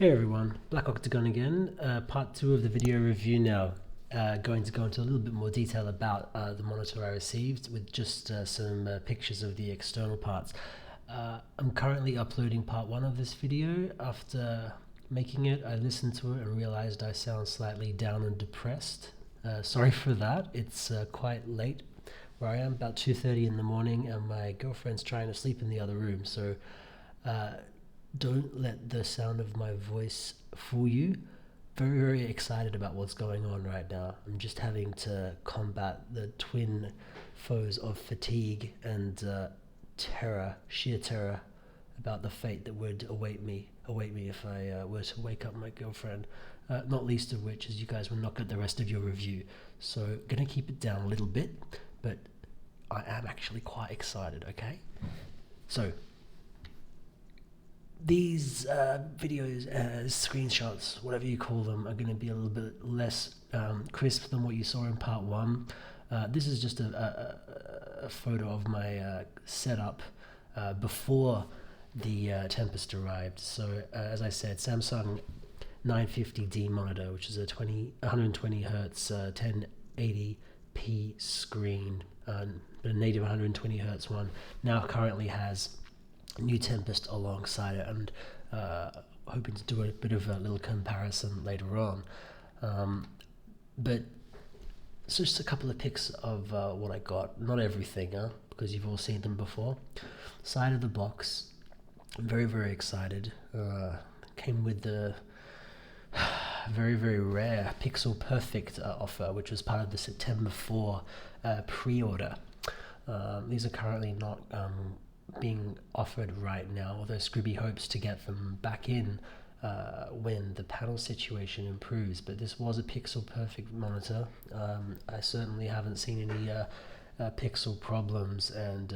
Hey everyone, Black Octagon again, part 2 of the video review now. Going to go into a little bit more detail about the monitor I received with just some pictures of the external parts. I'm currently uploading part 1 of this video. After making it, I listened to it and realized I sound slightly down and depressed. Sorry for that, it's quite late where I am, about 2:30 in the morning, and my girlfriend's trying to sleep in the other room, so uh, don't let the sound of my voice fool you. Very, very excited about what's going on right now. I'm just having to combat the twin foes of fatigue and terror, sheer terror, about the fate that would await me if I were to wake up my girlfriend. Not least of which is you guys will not get the rest of your review. So gonna keep it down a little bit, but I am actually quite excited. Okay, so these videos, screenshots, whatever you call them, are going to be a little bit less crisp than what you saw in part 1. This is just a photo of my setup before the Tempest arrived. So as I said, Samsung 950D monitor, which is a 120 hertz 1080p screen, but a native 120 hertz one, now currently has new Tempest alongside it, and hoping to do a bit of a little comparison later on. But it's just a couple of pics of what I got. Not everything, because you've all seen them before. Side of the box, I'm very, very excited. Came with the very, very rare Pixel Perfect offer, which was part of the September 4 pre-order. These are currently not being offered right now, although Scribby hopes to get them back in when the panel situation improves. But this was a Pixel Perfect monitor. I certainly haven't seen any pixel problems, and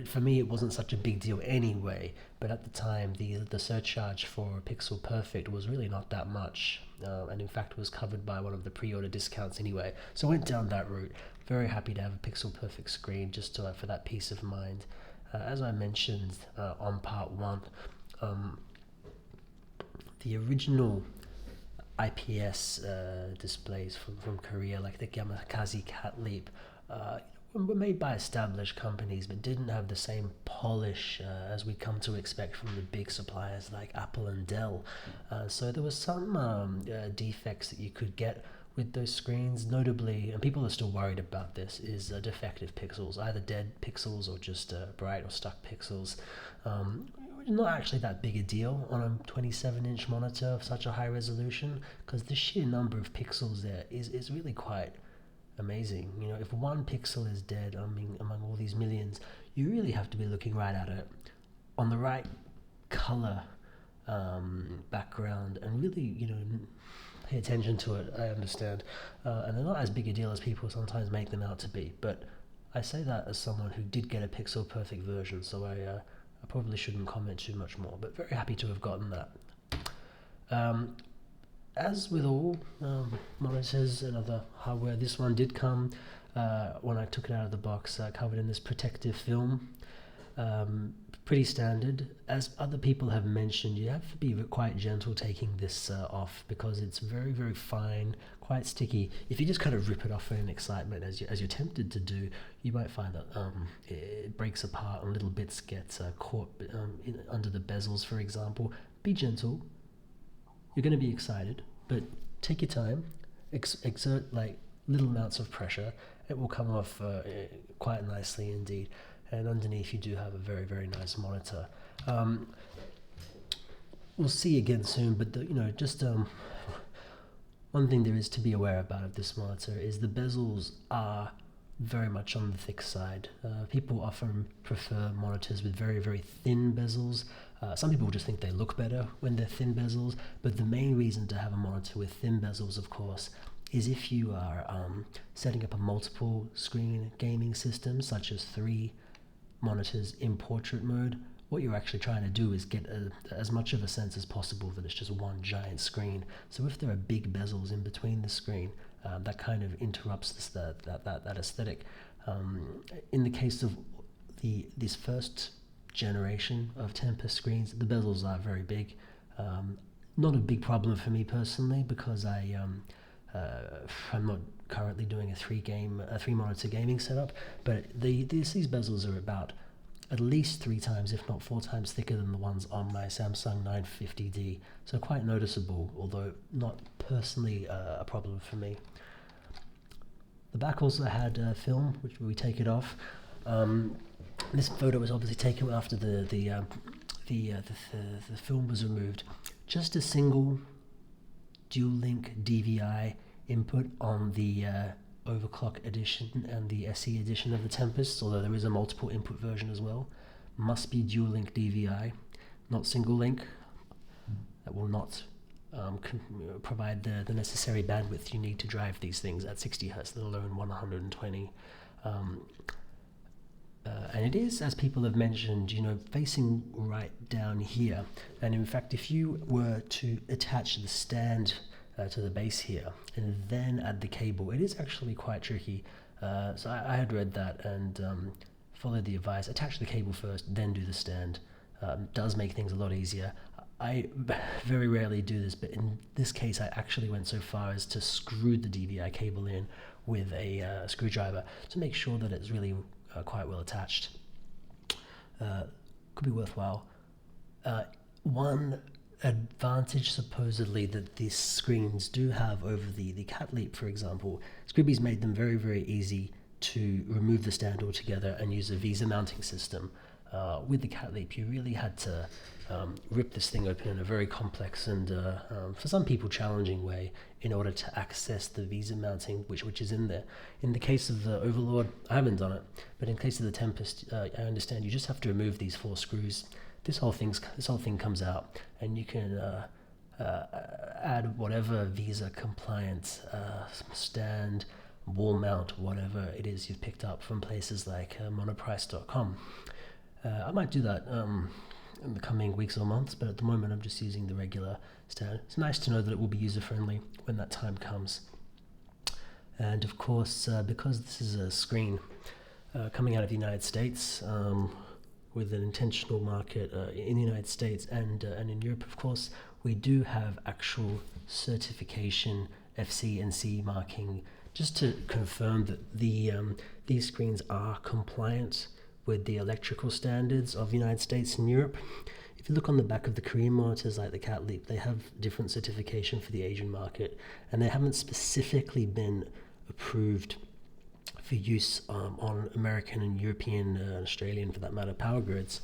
for me it wasn't such a big deal anyway, but at the time the surcharge for Pixel Perfect was really not that much, and in fact was covered by one of the pre-order discounts anyway, so I went down that route. Very happy to have a Pixel Perfect screen, just for that peace of mind. As I mentioned on part 1, the original IPS displays from Korea, like the Gamakazi Cat Leap, were made by established companies but didn't have the same polish as we come to expect from the big suppliers like Apple and Dell. So there was some defects that you could get with those screens, notably, and people are still worried about this, is defective pixels, either dead pixels or just bright or stuck pixels. Not actually that big a deal on a 27-inch monitor of such a high resolution, because the sheer number of pixels there is really quite amazing. If one pixel is dead, among all these millions, you really have to be looking right at it on the right color background and really, pay attention to it. I understand, and they're not as big a deal as people sometimes make them out to be. But I say that as someone who did get a Pixel Perfect version, so I probably shouldn't comment too much more. But very happy to have gotten that. As with all monitors and other hardware, this one did come, when I took it out of the box, covered in this protective film. Pretty standard. As other people have mentioned, you have to be quite gentle taking this off, because it's very, very fine, quite sticky. If you just kind of rip it off in excitement, as you're tempted to do, you might find that it breaks apart and little bits get caught under the bezels, for example. Be gentle. You're going to be excited, but take your time. Exert like little amounts of pressure. It will come off quite nicely indeed. And underneath you do have a very, very nice monitor. We'll see again soon, but just one thing there is to be aware about of this monitor is the bezels are very much on the thick side. People often prefer monitors with very, very thin bezels. Some people just think they look better when they're thin bezels, but the main reason to have a monitor with thin bezels, of course, is if you are setting up a multiple screen gaming system, such as 3 monitors in portrait mode. What you're actually trying to do is get as much of a sense as possible that it's just one giant screen. So if there are big bezels in between the screen, that kind of interrupts that aesthetic. In the case of this first generation of Tempest screens, the bezels are very big. not a big problem for me personally because I'm not currently doing a three monitor gaming setup, but these bezels are about at least 3 times, if not 4 times thicker than the ones on my Samsung 950D, so quite noticeable, although not personally a problem for me. The back also had film, which we take it off. This photo was obviously taken after the film was removed. Just a single dual-link DVI input on the overclock edition and the SE edition of the Tempest, although there is a multiple input version as well. Must be dual-link DVI, not single-link. That will not provide the necessary bandwidth you need to drive these things at 60 Hz, let alone 120. And it is, as people have mentioned, facing right down here. And in fact, if you were to attach the stand to the base here and then add the cable, it is actually quite tricky. So I had read that and followed the advice. Attach the cable first, then do the stand. Does make things a lot easier. I very rarely do this, but in this case I actually went so far as to screw the DVI cable in with a screwdriver to make sure that it's really quite well attached. Could be worthwhile. One advantage supposedly that these screens do have over the Cat Leap, for example, Scribby's made them very, very easy to remove the stand altogether and use a Visa mounting system. With the Cat Leap, you really had to rip this thing open in a very complex and, for some people, challenging way in order to access the Visa mounting, which is in there. In the case of the Overlord, I haven't done it, but in case of the Tempest, I understand you just have to remove these 4 screws. This whole thing comes out, and you can add whatever Visa compliant stand, wall mount, whatever it is you've picked up from places like monoprice.com. I might do that in the coming weeks or months, but at the moment I'm just using the regular stand. It's nice to know that it will be user-friendly when that time comes. And of course, because this is a screen coming out of the United States, with an intentional market in the United States and in Europe, of course, we do have actual certification, FC and CE marking, just to confirm that these screens are compliant with the electrical standards of the United States and Europe. If you look on the back of the Korean monitors like the Cat Leap, they have different certification for the Asian market, and they haven't specifically been approved for use on American and European, Australian for that matter, power grids.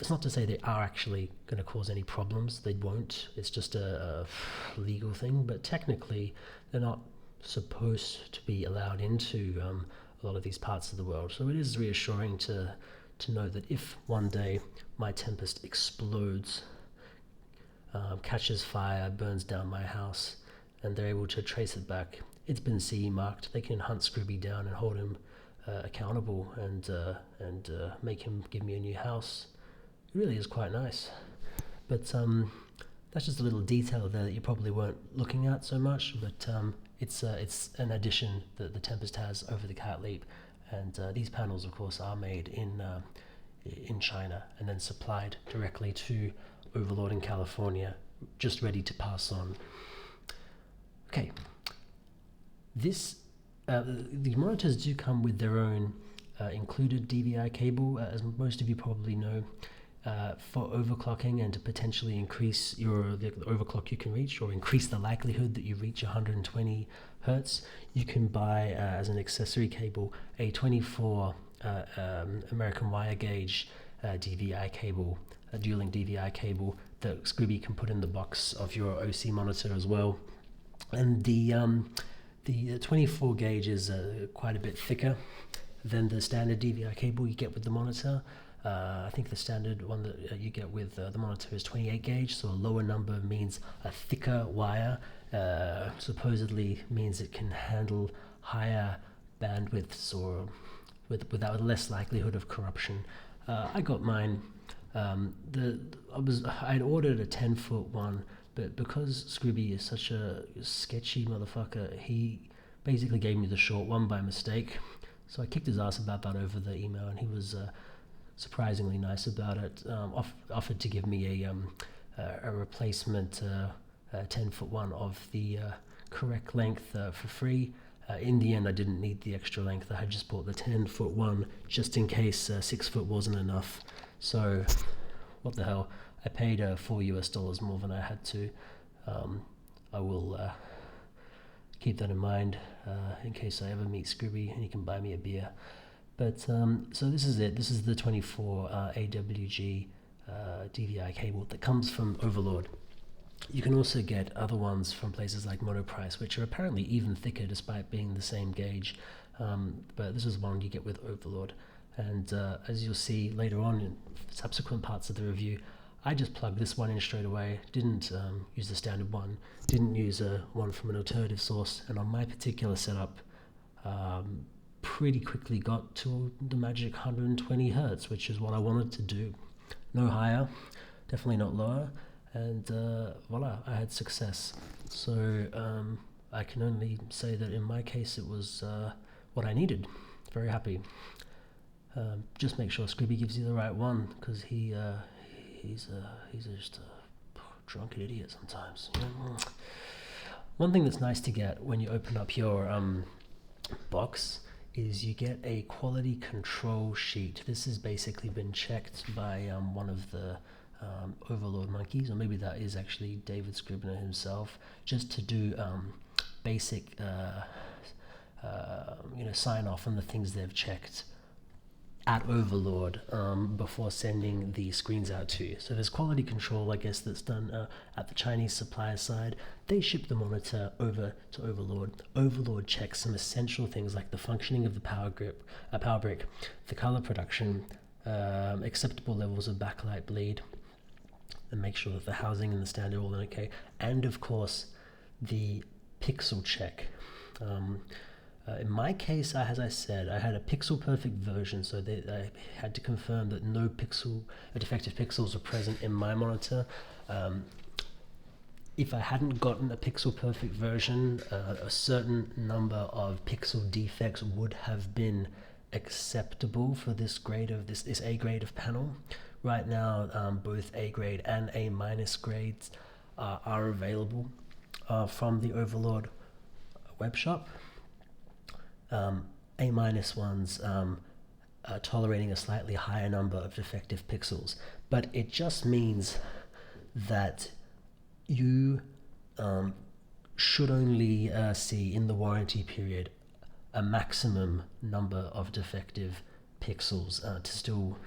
It's not to say they are actually going to cause any problems. They won't. It's just a legal thing, but technically they're not supposed to be allowed into a lot of these parts of the world. So it is reassuring to know that if one day my Tempest explodes, catches fire, burns down my house, and they're able to trace it back, it's been CE marked. They can hunt Scrooby down and hold him accountable and make him give me a new house. It really is quite nice. But that's just a little detail there that you probably weren't looking at so much, but it's an addition that the Tempest has over the Cat Leap. And these panels, of course, are made in China and then supplied directly to Overlord in California, just ready to pass on. Okay. The monitors do come with their own included DVI cable, as most of you probably know, for overclocking and to potentially increase the overclock you can reach or increase the likelihood that you reach 120 Hertz. You can buy as an accessory cable a 24 American wire gauge DVI cable, a dual-link DVI cable that Scooby can put in the box of your OC monitor as well. And the 24 gauge is quite a bit thicker than the standard DVI cable you get with the monitor. I think the standard one that you get with the monitor is 28 gauge, so a lower number means a thicker wire. Supposedly means it can handle higher bandwidths or without less likelihood of corruption. I got mine. I'd ordered a 10-foot one, but because Scrooby is such a sketchy motherfucker, he basically gave me the short one by mistake. So I kicked his ass about that over the email, and he was surprisingly nice about it. Offered to give me a replacement 10-foot one of the correct length for free. In the end, I didn't need the extra length. I had just bought the 10-foot one just in case 6 foot wasn't enough. So, what the hell? I paid $4 more than I had to. I will keep that in mind in case I ever meet Scribby and he can buy me a beer. But so this is it. This is the 24 AWG DVI cable that comes from Overlord. You can also get other ones from places like Monoprice, which are apparently even thicker despite being the same gauge. But this is one you get with Overlord. And as you'll see later on in subsequent parts of the review, I just plugged this one in straight away, didn't use the standard one, didn't use one from an alternative source, and on my particular setup, pretty quickly got to the magic 120 hertz, which is what I wanted to do. No higher, definitely not lower, and voila, I had success. So I can only say that in my case it was what I needed. Very happy. Just make sure Scribby gives you the right one, because he's just a drunken idiot sometimes. One thing that's nice to get when you open up your box is you get a quality control sheet. This has basically been checked by one of the Overlord monkeys, or maybe that is actually David Scribner himself, just to do basic sign off on the things they've checked at Overlord before sending the screens out to you. So there's quality control, I guess, that's done at the Chinese supplier side. They ship the monitor over to Overlord. Overlord checks some essential things like the functioning of the power brick, the color production, acceptable levels of backlight bleed, and make sure that the housing and the stand are all okay. And of course, the pixel check. In my case, as I said, I had a pixel perfect version, so I had to confirm that no defective pixels were present in my monitor. If I hadn't gotten a pixel perfect version, a certain number of pixel defects would have been acceptable for this grade of this A grade of panel. Right now, both A grade and A minus grades are available from the Overlord web shop. A minus ones tolerating a slightly higher number of defective pixels, but it just means that you should only see in the warranty period a maximum number of defective pixels to still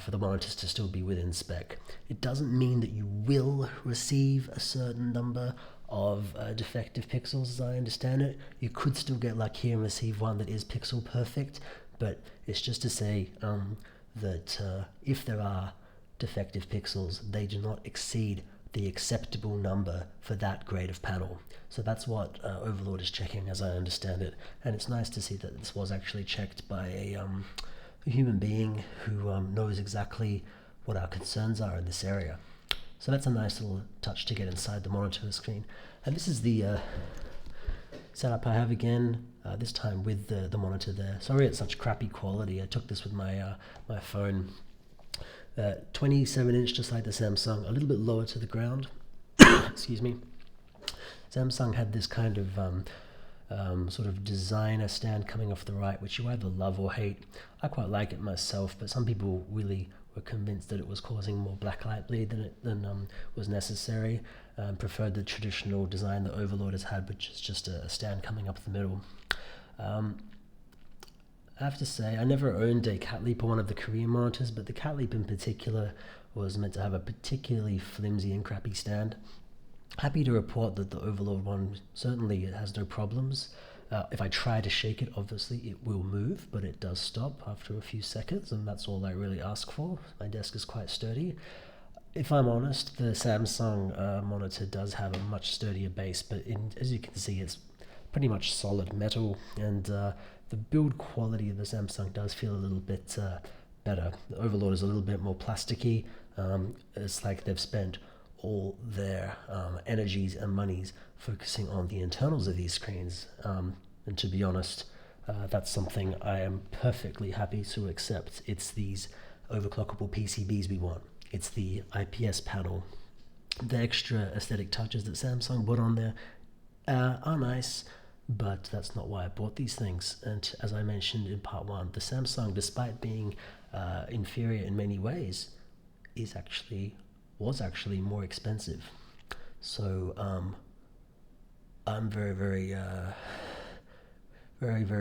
for the monitors to still be within spec. It doesn't mean that you will receive a certain number of defective pixels, as I understand it. You could still get lucky and receive one that is pixel perfect, but it's just to say that if there are defective pixels, they do not exceed the acceptable number for that grade of panel. So that's what Overlord is checking, as I understand it, and it's nice to see that this was actually checked by a human being who knows exactly what our concerns are in this area. So that's a nice little touch to get inside the monitor screen. And this is the setup I have again, this time with the monitor there. Sorry it's such crappy quality. I took this with my my phone. 27 inch, just like the Samsung, a little bit lower to the ground. Excuse me. Samsung had this kind of sort of designer stand coming off the right, which you either love or hate. I quite like it myself, but some people really were convinced that it was causing more blacklight bleed than was necessary, preferred the traditional design that Overlord has had, which is just a stand coming up the middle. I have to say, I never owned a Cat Leap or one of the Korean monitors, but the Cat Leap in particular was meant to have a particularly flimsy and crappy stand. Happy to report that the Overlord one certainly has no problems. If I try to shake it, obviously it will move, but it does stop after a few seconds, and that's all I really ask for. My desk is quite sturdy. If I'm honest, the Samsung monitor does have a much sturdier base, but as you can see, it's pretty much solid metal, and the build quality of the Samsung does feel a little bit better. The Overlord is a little bit more plasticky. It's like they've spent all their energies and monies focusing on the internals of these screens, and to be honest, that's something I am perfectly happy to accept. It's these overclockable PCBs we want. It's the IPS panel the extra aesthetic touches that Samsung put on there are nice, but that's not why I bought these things. And as I mentioned in part one, the Samsung, despite being inferior in many ways, was actually more expensive. So I'm very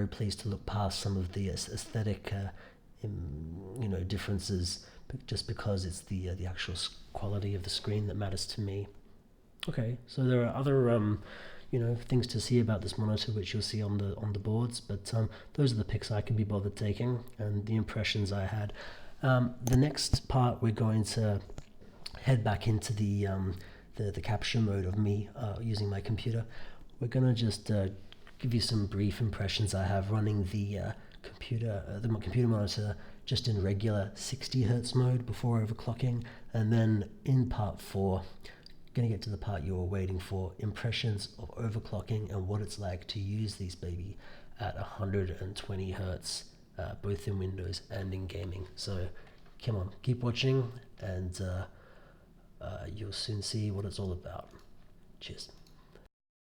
pleased to look past some of the aesthetic differences, just because it's the actual quality of the screen that matters to me. Okay, so there are other things to see about this monitor, which you'll see on the boards, but those are the pics I can be bothered taking and the impressions I had. The next part, we're going to head back into the capture mode of me using my computer. We're gonna just give you some brief impressions I have running the computer monitor just in regular 60 Hz mode before overclocking, and then in part 4, going to get to the part you were waiting for, impressions of overclocking and what it's like to use these baby at 120 Hz, both in Windows and in gaming. So come on, keep watching, and you'll soon see what it's all about. Cheers.